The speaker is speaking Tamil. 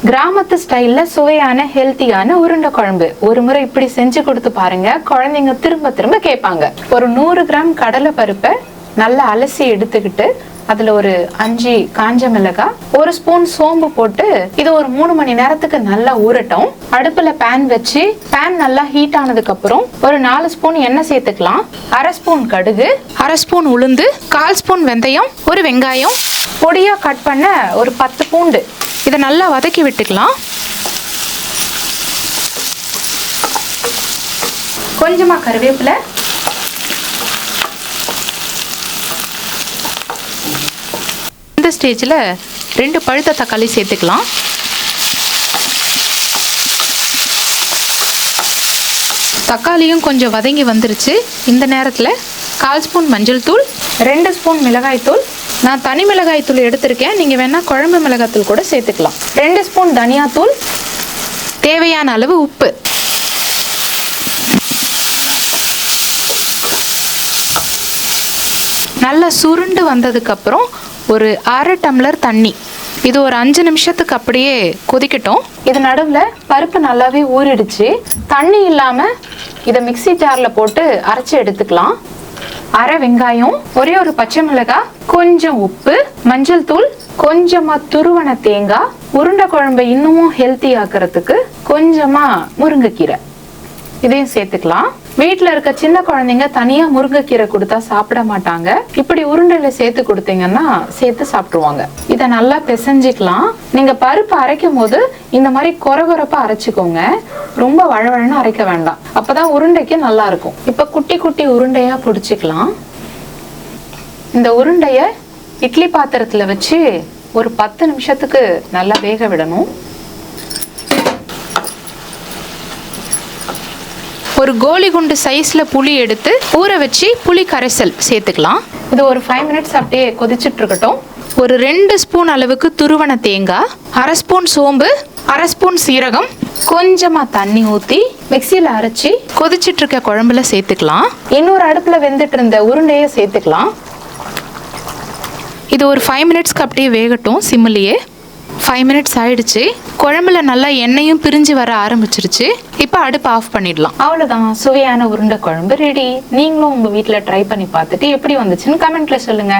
கிராமத்து ஸ்டைல்ல சுவையான ஹெல்த்தியான உருண்டை குழம்பு ஒரு முறை இப்படி செஞ்சு கொடுத்து பாருங்க. குழந்தைங்க திரும்ப திரும்ப கேட்பாங்க. ஒரு 100 கிராம் கடலை பருப்பை நல்லா அலசி எடுத்துக்கிட்டு அதுல ஒரு 5 காஞ்ச மிளகாய், 1 ஸ்பூன் சோம்பு போட்டு இது ஒரு 3 மணி நேரத்துக்கு நல்லா ஊறட்டும். அடுப்புல பேன் வச்சு பேன் நல்லா ஹீட் ஆனதுக்கு அப்புறம் ஒரு 4 ஸ்பூன் எண்ணெய் சேர்த்துக்கலாம். 1/2 ஸ்பூன் கடுகு, 1/2 ஸ்பூன் உளுந்து, 1/4 ஸ்பூன் வெந்தயம், ஒரு வெங்காயம், பொடியா கட் பண்ண ஒரு 10 பூண்டு. இதை நல்லா வதக்கி விட்டுக்கலாம். கொஞ்சமா கருவேப்பிலை, இந்த ஸ்டேஜில் 2 பழுத்த தக்காளி சேர்த்துக்கலாம். தக்காளியும் கொஞ்சம் வதங்கி வந்துருச்சு. இந்த நேரத்தில் 1/4 ஸ்பூன் மஞ்சள் தூள், 2 ஸ்பூன் மிளகாய் தூள், நான் தனி மிளகாய் தூள் எடுத்திருக்கேன், நீங்கள் வேணா குழம்பு மிளகாய் தூள் கூட சேர்த்துக்கலாம். 2 ஸ்பூன் தனியாத்தூள், தேவையான அளவு உப்பு. நல்லா சுருண்டு வந்ததுக்கு அப்புறம் ஒரு 1/2 டம்ளர் தண்ணி. இது ஒரு 5 நிமிஷத்துக்கு அப்படியே கொதிக்கட்டும். இது நடுவில் பருப்பு நல்லாவே ஊறிடுச்சு. தண்ணி இல்லாமல் இதை மிக்சி ஜாரில் போட்டு அரைச்சி எடுத்துக்கலாம். 1/2 வெங்காயம், ஒரே ஒரு பச்சை மிளகாய், கொஞ்சம் உப்பு, மஞ்சள் தூள், கொஞ்சமா துருவன தேங்காய், உருண்டை குழம்பை இன்னமும் ஹெல்த்தி ஆக்கிறதுக்கு கொஞ்சமா முருங்கைக்கீரை இதையும் சேர்த்துக்கலாம். வீட்டில் இருக்க சின்ன குழந்தைங்க தனியா முருங்கைக்கீரை கொடுத்தா சாப்பிட மாட்டாங்க. இப்படி உருண்டையில சேர்த்து கொடுத்தீங்கன்னா சேர்த்து சாப்பிடுவாங்க. இதை நல்லா பிசைஞ்சிக்கலாம். நீங்க பருப்பு அரைக்கும் போது இந்த மாதிரி கொரகொரப்பா அரைச்சிக்கோங்க. ரொம்ப வழவழன்னு அரைக்க வேண்டாம். அப்பதான் உருண்டைக்கு நல்லா இருக்கும். இப்ப குட்டி குட்டி உருண்டையா பிடிச்சிக்கலாம். இந்த உருண்டைய இட்லி பாத்திரத்துல வச்சு ஒரு 10 நிமிஷத்துக்கு நல்லா வேக விடணும். ஒரு கோலி குண்டு சைஸ்ல புளி எடுத்து ஊற வச்சு புளி கரைசல் சேர்த்துக்கலாம். இது ஒரு 5 மினிட்ஸ் அப்படியே கொதிச்சுட்டு இருக்கட்டும். ஒரு 2 ஸ்பூன் அளவுக்கு துருவன தேங்காய், 1/2 ஸ்பூன் சோம்பு, 1/2 ஸ்பூன் சீரகம், கொஞ்சமா தண்ணி ஊற்றி மிக்சியில் அரைச்சி கொதிச்சுட்டு இருக்க குழம்புல சேர்த்துக்கலாம். இன்னொரு அடுப்புல வெந்துட்டு இருந்த உருண்டையை சேர்த்துக்கலாம். இது ஒரு 5 மினிட்ஸ்க்கு அப்படியே வேகட்டும் சிம்மிலேயே. 5 மினிட்ஸ் ஆயிடுச்சு. குழம்புல நல்லா எண்ணெயும் பிரிஞ்சு வர ஆரம்பிச்சிருச்சு. இப்போ அடுப்பு ஆஃப் பண்ணிடலாம். அவ்வளோதான், சுவையான உருண்டை குழம்பு ரெடி. நீங்களும் உங்க வீட்டில் ட்ரை பண்ணி பார்த்துட்டு எப்படி வந்துச்சுன்னு கமெண்ட்ல சொல்லுங்க.